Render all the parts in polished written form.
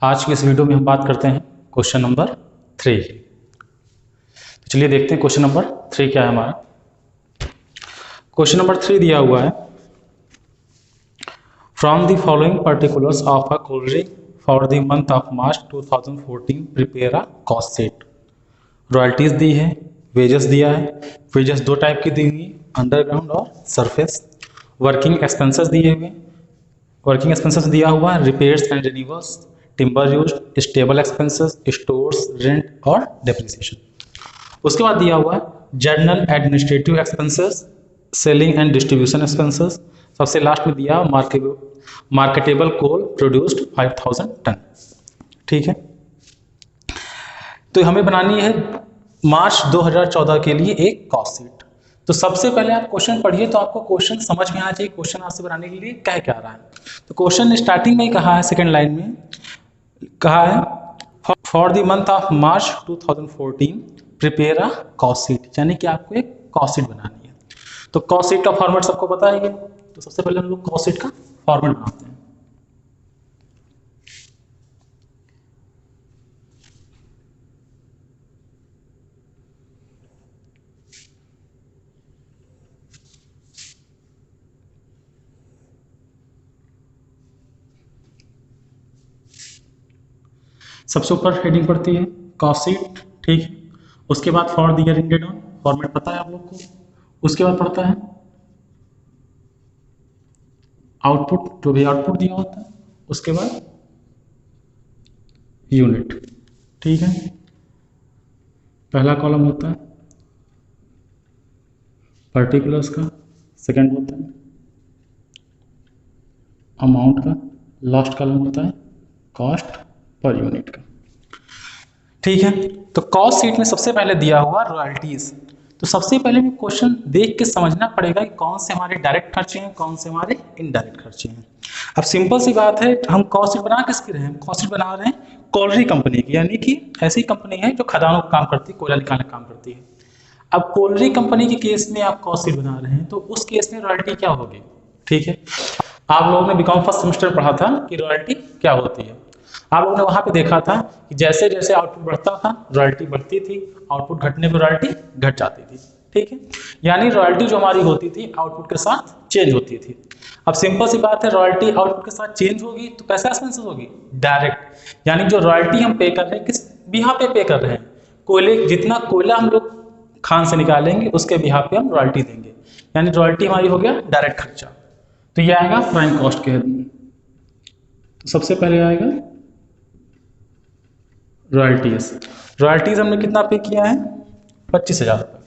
आज की इस वीडियो में हम बात करते हैं क्वेश्चन नंबर 3। तो चलिए देखते हैं क्वेश्चन नंबर 3 क्या है हमारा। क्वेश्चन नंबर 3 दिया हुआ है, from the following particulars of a colliery for the month of March 2014 prepare a cost sheet. Royalties दी है, वेजेस दिया है। वेजेस दो टाइप की दी हुई, अंडरग्राउंड और सरफेस। वर्किंग एक्सपेंसेस दिए हुए, वर्किंग एक्सपेंसेस दिया हुआ है, repairs and renewals, timber use, stable expenses, stores, rent और डेप्रिसिएशन। उसके बाद दिया हुआ है journal administrative expenses, selling and distribution expenses. सबसे लास्ट में दिया मार्केटेबल कोल प्रोड्यूस्ड 5000 टन। ठीक है, तो हमें बनानी है मार्च 2014 के लिए एक कॉस्ट शीट। तो सबसे पहले आप क्वेश्चन पढ़िए तो आपको क्वेश्चन समझ में आना चाहिए क्वेश्चन आपसे बनाने के लिए क्या क्या आ रहा है। तो क्वेश्चन स्टार्टिंग में ही कहा है, सेकंड लाइन में कहा है for the month of March 2014 prepare a cost sheet, यानी कि आपको एक कॉस्ट शीट बनानी है। तो कॉस्ट शीट का फॉर्मेट सबको पता है। तो सबसे पहले हम लोग कॉस्ट शीट का फॉर्मेट बनाते हैं। सबसे ऊपर हेडिंग पड़ती है कॉस्ट शीट, ठीक है। उसके बाद for the year ended on, format पता है आप लोग को। उसके बाद पड़ता है आउटपुट, जो भी आउटपुट दिया होता है। उसके बाद यूनिट, ठीक है। पहला कॉलम होता है पर्टिकुलर्स का, सेकंड होता है अमाउंट का, लास्ट कॉलम होता है कॉस्ट पर यूनिट का। ठीक है, तो कॉस्ट शीट में सबसे पहले दिया हुआ रॉयल्टीज। तो सबसे पहले में क्वेश्चन देख के समझना पड़ेगा कि कौन से हमारे डायरेक्ट खर्चे हैं, कौन से हमारे इनडायरेक्ट खर्चे हैं। अब सिंपल सी बात है, हम कॉस्ट शीट बना किसकी रहे हैं? कॉस्ट शीट बना रहे हैं कोलरी कंपनी की, यानी कि ऐसी कंपनी है जो खदानों का काम करती है, कोयला निकालने का काम करती है। अब कोलरी कंपनी के केस में आप कॉस्ट शीट बना रहे हैं तो उस केस में रॉयल्टी क्या होगी? ठीक है, आप लोगों ने बीकॉम फर्स्ट सेमेस्टर पढ़ा था कि रॉयल्टी क्या होती है। आप लोगों ने वहां पे देखा था कि जैसे जैसे आउटपुट बढ़ता था रॉयल्टी बढ़ती थी, आउटपुट घटने पर रॉयल्टी घट जाती थी। ठीक है, यानी रॉयल्टी जो हमारी होती थी आउटपुट के साथ चेंज होती थी। अब सिंपल सी बात है, रॉयल्टी आउटपुट के साथ चेंज होगी तो कैसे एक्सपेंसेस होगी? डायरेक्ट, यानी जो रॉयल्टी हम पे कर रहे हैं किस बिहाफ पे पे कर रहे हैं? कोयले, जितना कोयला हम लोग खान से निकालेंगे उसके बिहाफ पे हम रॉयल्टी देंगे, यानी रॉयल्टी हमारी हो गया डायरेक्ट खर्चा। तो ये आएगा प्राइम कॉस्ट के हेड में। तो सबसे पहले आएगा रॉयल्टीज। रॉयल्टीज हमने कितना पे किया है? 25,000 रुपये।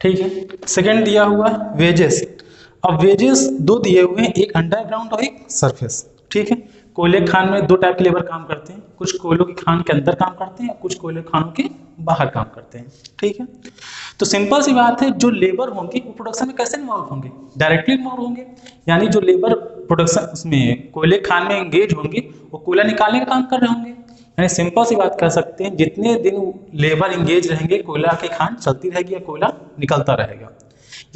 ठीक है, सेकंड दिया हुआ है वेजेस। अब वेजेस दो दिए हुए हैं, एक अंडरग्राउंड और एक सरफेस। ठीक है, कोयले खान में दो टाइप के लेबर काम करते हैं, कुछ कोयलों की खान के अंदर काम करते हैं, कुछ कोयले खानों के बाहर काम करते हैं। ठीक है, तो सिंपल सी बात है, जो लेबर होंगे वो प्रोडक्शन में कैसे इन्वॉल्व होंगे? डायरेक्टली इन्वॉल्व होंगे, यानी जो लेबर प्रोडक्शन उसमें कोयले खान में एंगेज होंगे वो कोयला निकालने का काम कर रहे होंगे। यानी सिंपल सी बात कह सकते हैं, जितने दिन लेबर इंगेज रहेंगे कोयला की खान चलती रहेगी या कोयला निकलता रहेगा।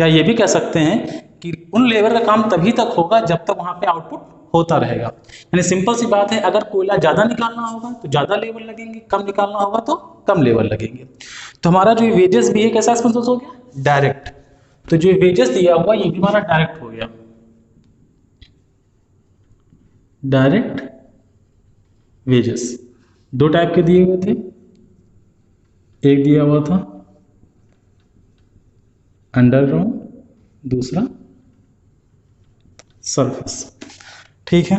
या ये भी कह सकते हैं कि उन लेबर का काम तभी तक होगा जब तक वहां पे आउटपुट होता रहेगा। यानी सिंपल सी बात है, अगर कोयला ज्यादा निकालना होगा तो ज्यादा लेबर लगेंगे, कम निकालना होगा तो कम लेबर लगेंगे। तो हमारा जो वेजेस भी है कैसा एक्सपेंसेस हो गया? डायरेक्ट। तो जो वेजेस दिया हुआ ये भी हमारा डायरेक्ट हो गया। डायरेक्ट वेजेस दो टाइप के दिए हुए थे, एक दिया हुआ था अंडरग्राउंड, दूसरा सरफेस। ठीक है,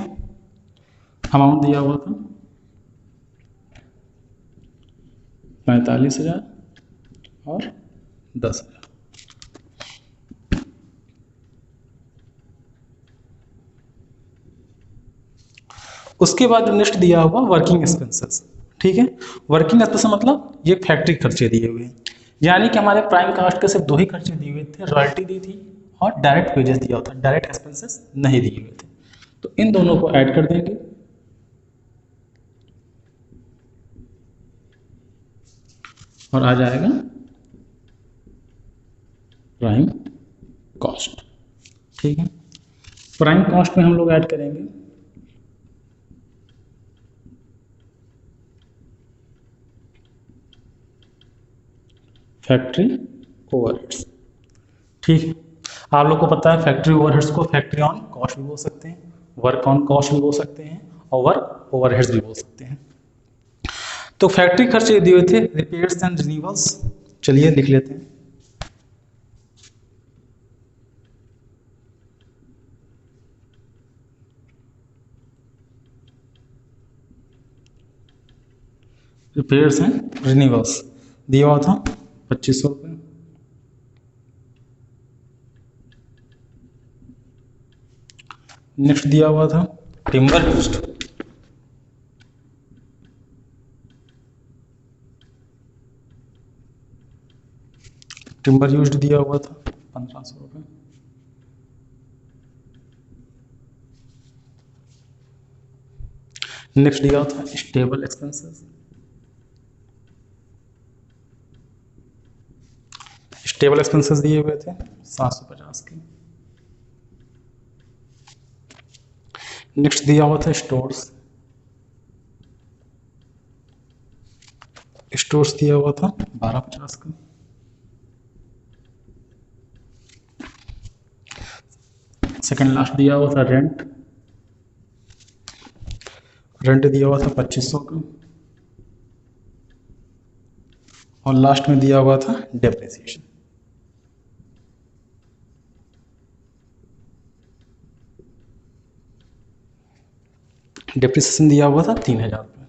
अमाउंट दिया हुआ था 45,000 और 10,000। उसके बाद नेक्स्ट दिया हुआ वर्किंग एक्सपेंसेस। ठीक है, वर्किंग एक्सपेंसेस मतलब ये फैक्ट्री खर्चे दिए हुए हैं, यानी कि हमारे प्राइम कास्ट के सिर्फ दो ही खर्चे दिए हुए थे, रॉयल्टी दी थी और डायरेक्ट वेजेस दिया होता, डायरेक्ट एक्सपेंसेस नहीं दिए हुए थे। तो इन दोनों को ऐड कर देंगे और आ जाएगा प्राइम कॉस्ट। ठीक है, प्राइम कॉस्ट में हम लोग ऐड करेंगे फैक्ट्री ओवरहेड्स। ठीक है, आप लोग को पता है फैक्ट्री ओवरहेड्स को फैक्ट्री ऑन कॉस्ट भी बोल सकते हैं, वर्क ऑन कॉस्ट भी बोल सकते हैं और वर्क ओवरहेड्स भी बोल सकते हैं। तो फैक्ट्री खर्चे दिए हुए थे रिपेयर्स एंड रिन्यूअल्स, चलिए लिख लेते हैं। रिपेयर्स एंड रिन्यूअल्स दिया हुआ था 2500 रुपये। नेक्स्ट दिया हुआ था टिम्बर यूज्ड, टिम्बर यूज्ड दिया हुआ था 1500 रुपये। नेक्स्ट दिया हुआ था स्टेबल एक्सपेंसेस, स्टेबल एक्सपेंसेस दिए हुए थे 750 के। नेक्स्ट दिया हुआ था स्टोर्स, स्टोर्स दिया हुआ था 1250 का। सेकंड लास्ट दिया हुआ था रेंट, रेंट दिया हुआ था 2500 का। और लास्ट में दिया हुआ था डेप्रिसिएशन। डेप्रिसिएशन दिया हुआ था 3000 रुपये।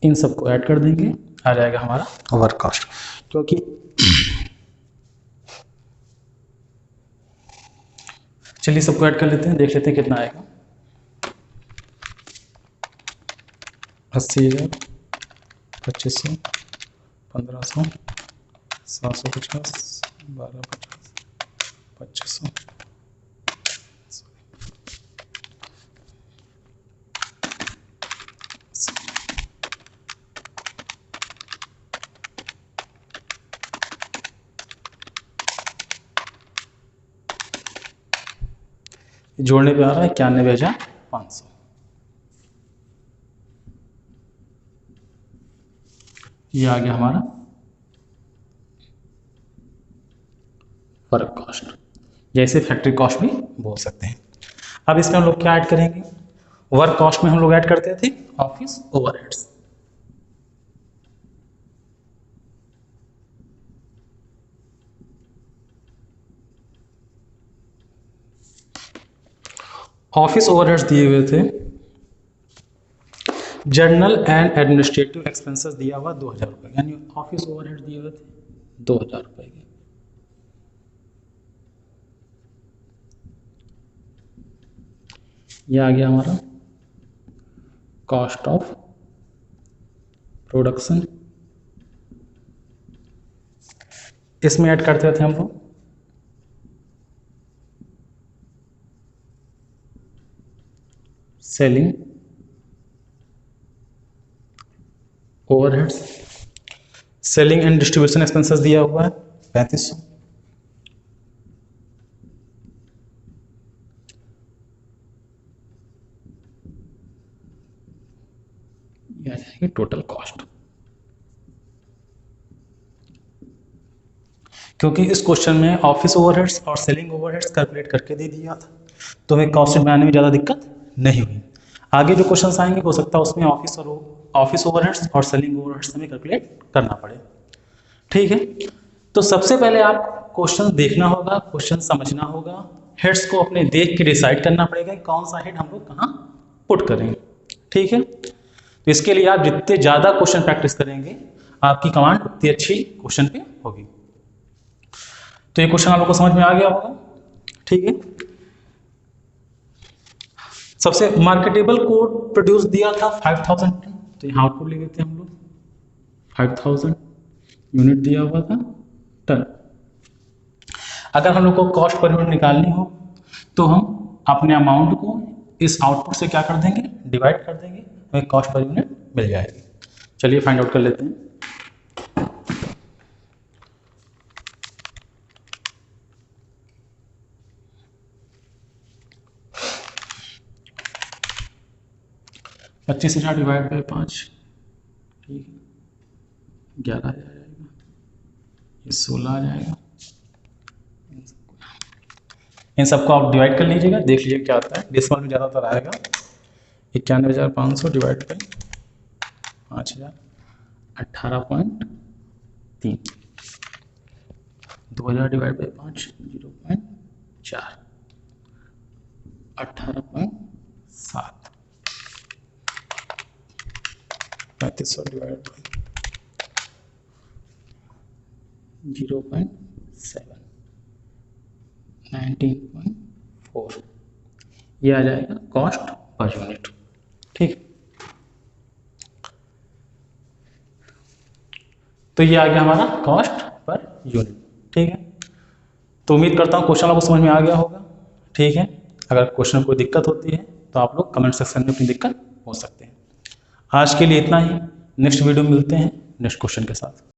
इन सबको ऐड कर देंगे, आ जाएगा हमारा वर्क कॉस्ट। क्योंकि चलिए सबको ऐड कर लेते हैं, देख लेते हैं कितना आएगा। 80,000, 2500, 1500, 750, 1250, 2500, जोड़ने पे आ रहा है 91,500। ये आ गया हमारा वर्क कॉस्ट, जैसे फैक्ट्री कॉस्ट भी बोल सकते हैं। अब इसमें हम लोग क्या ऐड करेंगे, वर्क कॉस्ट में हम लोग ऐड करते थे ऑफिस ओवरहेड्स। ऑफिस ओवरहेड्स दिए हुए थे, जनरल एंड एडमिनिस्ट्रेटिव एक्सपेंसेस दिया हुआ 2000 रुपये, यानी ऑफिस ओवरहेड दिए हुए थे 2000 रुपये के। ये आ गया हमारा कॉस्ट ऑफ प्रोडक्शन। इसमें ऐड करते थे हम लोग selling overheads, selling and distribution expenses दिया हुआ है 3500। ये आ जाएगी टोटल कॉस्ट। क्योंकि इस क्वेश्चन में ऑफिस ओवरहेड्स और सेलिंग ओवरहेड्स कैलकुलेट करके दे दिया था, तो हमें कॉस्ट शीट बनाने में ज़्यादा दिक्कत नहीं हुई। आगे जो क्वेश्चन आएंगे हो सकता है उसमें ऑफिस ओवरहेड्स और सेलिंग ओवरहेड्स हमें कैलकुलेट करना पड़े। ठीक है, तो सबसे पहले आप क्वेश्चन देखना होगा, क्वेश्चन समझना होगा, हेड्स को अपने देख के डिसाइड करना पड़ेगा कौन सा हेड हम लोग कहाँ पुट करेंगे। ठीक है, तो इसके लिए आप जितने ज़्यादा क्वेश्चन प्रैक्टिस करेंगे आपकी कमांड उतनी अच्छी क्वेश्चन पे होगी। तो ये क्वेश्चन आप लोग को समझ में आ गया होगा। ठीक है, सबसे मार्केटेबल कोड प्रोड्यूस दिया था 5000, तो यहाँ आउटपुट ले लेते हैं हम लोग 5000 यूनिट दिया हुआ था टन। अगर हम लोग को कॉस्ट पर यूनिट निकालनी हो तो हम अपने अमाउंट को इस आउटपुट से क्या कर देंगे, डिवाइड कर देंगे, हमें कॉस्ट पर यूनिट मिल जाएगी। चलिए फाइंड आउट कर लेते हैं। 25,000 डिवाइड बाई 5, ठीक है, 11 आ जाएगा, ये 16 आ जाएगा। इन सबको आप डिवाइड कर लीजिएगा, देख लीजिए क्या आता है। डेसिमल में ज़्यादातर आएगा। 91,500 divide by 5,000, 18.3, 2,000 divide by 5, 0.4, 18.7, 3500 divide by 0.7, 19.4, ये आ जाएगा कॉस्ट पर यूनिट। ठीक, तो ये आ गया हमारा कॉस्ट पर यूनिट। ठीक है, तो उम्मीद करता हूँ क्वेश्चन आपको समझ में आ गया होगा। ठीक है, अगर क्वेश्चन में कोई दिक्कत होती है तो आप लोग कमेंट सेक्शन में अपनी दिक्कत पूछ सकते हैं। आज के लिए इतना ही, नेक्स्ट वीडियो में मिलते हैं नेक्स्ट क्वेश्चन के साथ।